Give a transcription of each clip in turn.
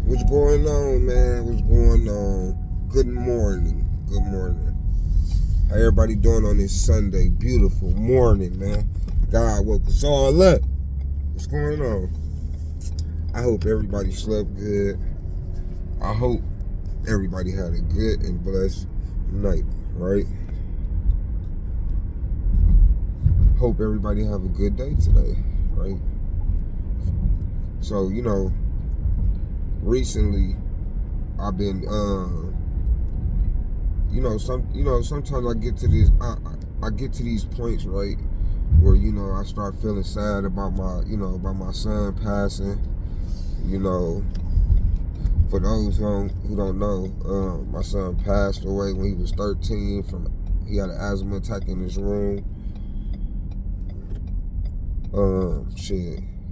What's going on, man? What's going on? Good morning. Good morning. How everybody doing on this Sunday? Beautiful morning, man. God woke us all up. What's going on? I hope everybody slept good. I hope everybody had a good and blessed night, right? Hope everybody have a good day today, right? So, recently I've been sometimes I get to this I get to these points, right, where I start feeling sad about my son passing. For those who don't know, my son passed away when he was 13 he had an asthma attack in his room.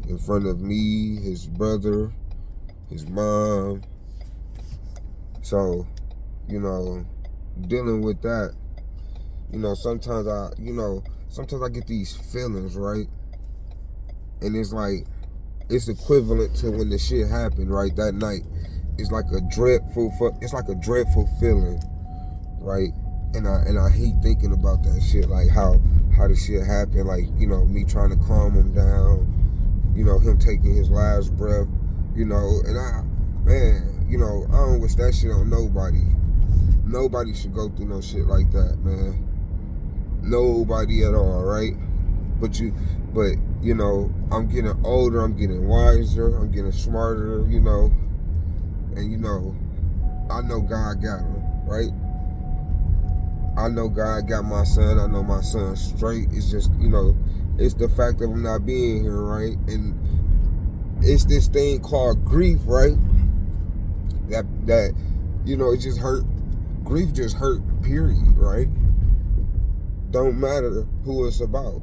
In front of me, his brother, his mom. So, dealing with that, sometimes I get these feelings, right? And it's like, it's equivalent to when the shit happened, right? That night. It's like a dreadful feeling, right? And I hate thinking about that shit, like how the shit happened, like, me trying to calm him down, him taking his last breath, and I don't wish that shit on nobody. Nobody should go through no shit like that, man. Nobody at all, right? But I'm getting older, I'm getting wiser, I'm getting smarter, and I know God got him, right? I know God got my son. I know my son's straight. It's just, it's the fact of him not being here, right? And it's this thing called grief, right? That it just hurt. Grief just hurt, period, right? Don't matter who it's about.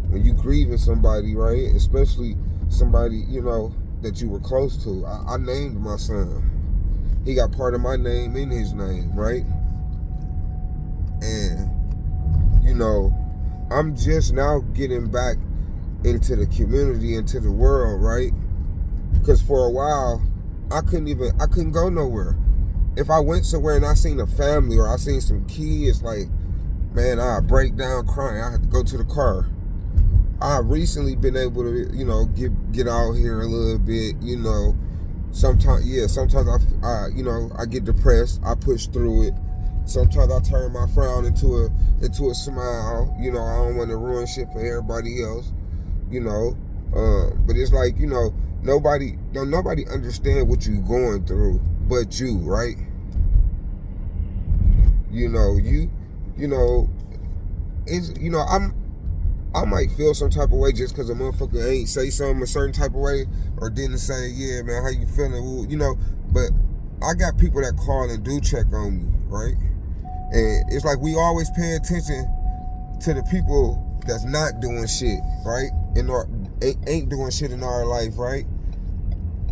When you grieving somebody, right? Especially somebody, that you were close to. I named my son. He got part of my name in his name, right? And, I'm just now getting back into the community, into the world, right? Because for a while, I couldn't go nowhere. If I went somewhere and I seen a family or I seen some kids, like, man, I'd break down crying. I had to go to the car. I've recently been able to, get out here a little bit, Sometimes I get depressed. I push through it. Sometimes I turn my frown into a smile. I don't want to ruin shit for everybody else. But it's like, nobody understand what you going through but you, right? I might feel some type of way just because a motherfucker ain't say something a certain type of way or didn't say, yeah, man, how you feeling? But I got people that call and do check on me, right? And it's like we always pay attention to the people that's not doing shit, right? Ain't doing shit in our life, right?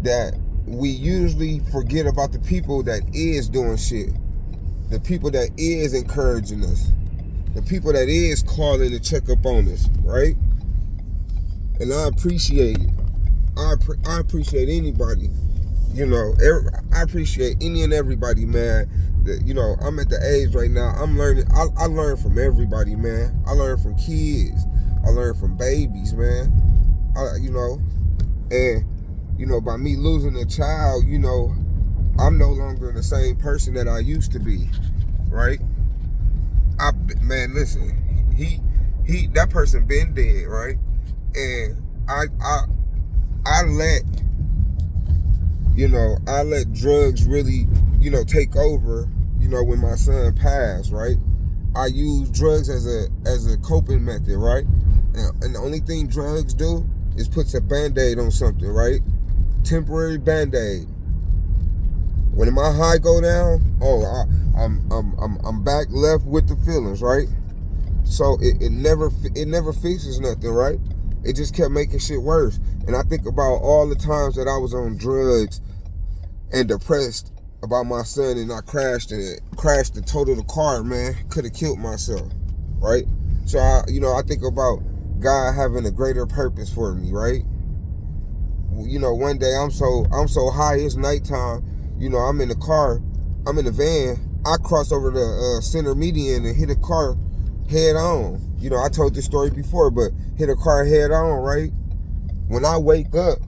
That we usually forget about the people that is doing shit. The people that is encouraging us. The people that is calling to check up on us, right? And I appreciate it. I appreciate anybody. I appreciate any and everybody, man. I'm at the age right now. I'm learning. I learn from everybody, man. I learn from kids. I learn from babies, man. And by me losing a child, I'm no longer the same person that I used to be, right? Man, listen, that person been dead, right? And I let drugs really, take over, when my son passed, right? I use drugs as a coping method, right? And the only thing drugs do is puts a Band-Aid on something, right? Temporary Band-Aid. When my high go down, I'm back left with the feelings, right? So it never fixes nothing, right? It just kept making shit worse. And I think about all the times that I was on drugs and depressed about my son, and I crashed and totaled the car, man. Could have killed myself, right? So I think about God having a greater purpose for me, right? you know, one day I'm so high, it's nighttime. You know, I'm in the car, I'm in the van. I cross over the center median and hit a car head on. You know, I told this story before, but hit a car head on, right? When I wake up,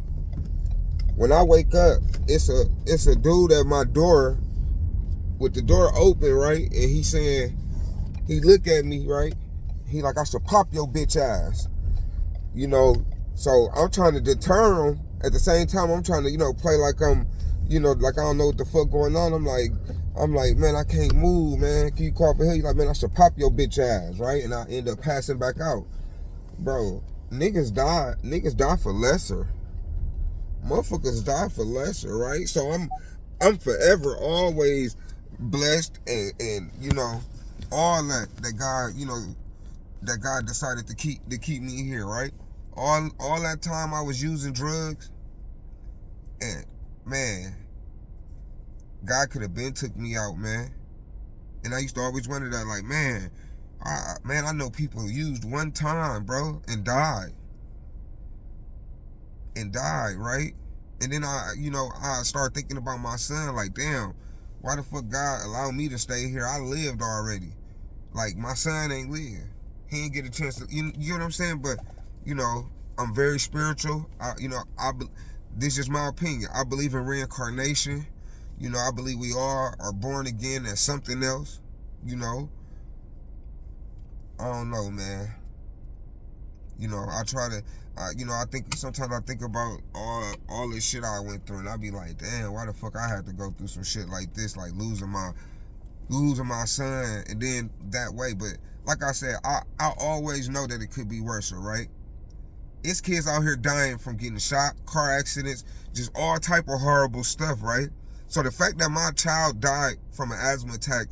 it's a dude at my door with the door open, right? And he saying, he look at me, right? He like, I should pop your bitch ass. You know, so I'm trying to deter him. At the same time, I'm trying to, you know, play like I'm, you know, like I don't know what the fuck going on. I'm like, man, I can't move, man. Can you call for help? He's like, man, I should pop your bitch ass, right? And I end up passing back out. Bro, niggas die for lesser. Motherfuckers die for lesser, right? So I'm forever always blessed and you know, all that God, you know, that God decided to keep me here, right? All that time I was using drugs, and man, God could have been took me out, man. And I used to always wonder that, like, man, I know people who used one time, bro, and died, right? And then I started thinking about my son, like, damn, why the fuck God allowed me to stay here? I lived already. Like, my son ain't lived. He ain't get a chance to, you know what I'm saying? But, you know, I'm very spiritual. This is my opinion. I believe in reincarnation. You know, I believe we all are born again as something else. You know, I don't know, man. You know, I think sometimes I think about all this shit I went through, and I be like, damn, why the fuck I had to go through some shit like this, like losing my son, and then that way. But like I said, I always know that it could be worse, right? It's kids out here dying from getting shot, car accidents, just all type of horrible stuff, right? So the fact that my child died from an asthma attack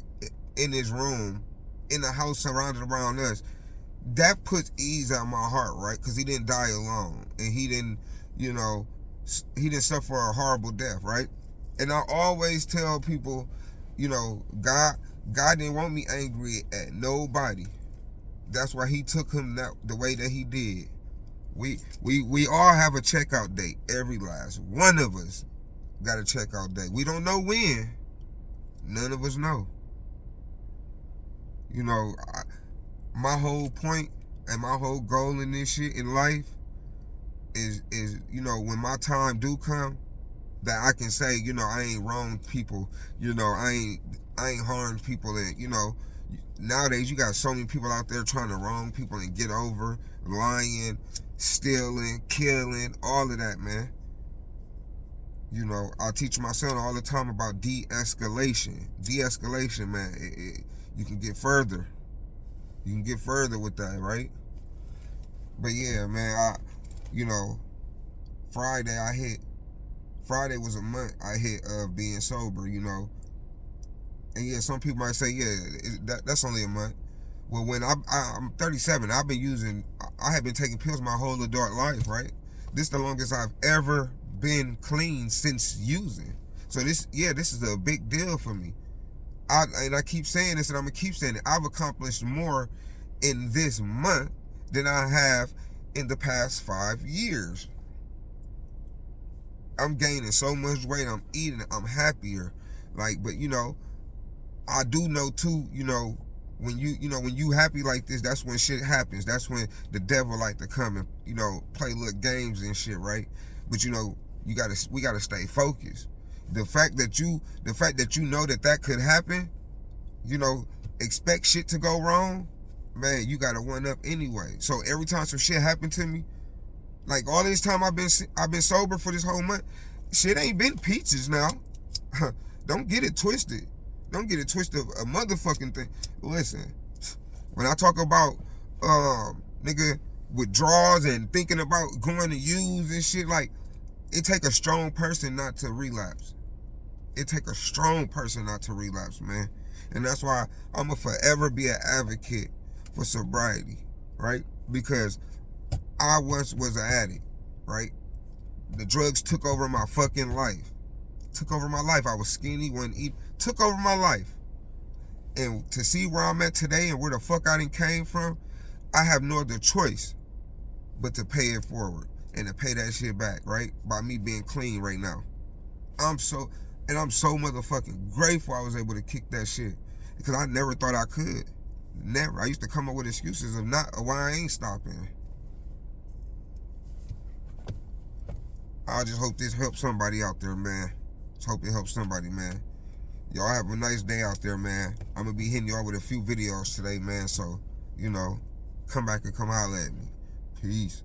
in his room, in the house surrounded around us, that puts ease out my heart, right? Because he didn't die alone, and he didn't suffer a horrible death, right? And I always tell people, you know, God didn't want me angry at nobody. That's why he took him the way that he did. We all have a checkout date. Every last one of us got a checkout date. We don't know when. None of us know. You know, my whole point and my whole goal in this shit in life is you know, when my time do come, that I can say, you know, I ain't wronged people. You know, I ain't harmed people. And, you know, nowadays you got so many people out there trying to wrong people and get over, lying, stealing, killing, all of that, man. You know, I teach my son all the time about de-escalation. De-escalation, man. You can get further. You can get further with that, right? But yeah, man, you know, Friday was a month I hit of being sober, you know. And yeah, some people might say, yeah, that's only a month. Well, when I'm 37, I have been taking pills my whole adult life, right? This is the longest I've ever been clean since using. So this is a big deal for me. I keep saying this, and I'm gonna keep saying it. I've accomplished more in this month than I have in the past 5 years. I'm gaining so much weight. I'm eating. I'm happier. Like, but you know, I do know too. You know, when you happy like this, that's when shit happens. That's when the devil like to come and, you know, play little games and shit, right? But you know, we gotta stay focused. The fact that you know that could happen, you know, expect shit to go wrong, man, you gotta one up anyway. So every time some shit happened to me, like all this time I've been sober for this whole month, shit ain't been peaches now. Don't get it twisted. Don't get it twisted, a motherfucking thing. Listen, when I talk about nigga withdrawals and thinking about going to use and shit, like, it take a strong person not to relapse. It take a strong person not to relapse, man. And that's why I'm gonna forever be an advocate for sobriety, right? Because I once was an addict, right? The drugs took over my fucking life. Took over my life. I was skinny, wouldn't eat. Took over my life. And to see where I'm at today and where the fuck I done came from, I have no other choice but to pay it forward. and to pay that shit back, right? By me being clean right now. I'm so motherfucking grateful I was able to kick that shit. Because I never thought I could. Never. I used to come up with excuses of why I ain't stopping. I just hope this helps somebody out there, man. Just hope it helps somebody, man. Y'all have a nice day out there, man. I'm going to be hitting y'all with a few videos today, man. So, you know, come back and come holler at me. Peace.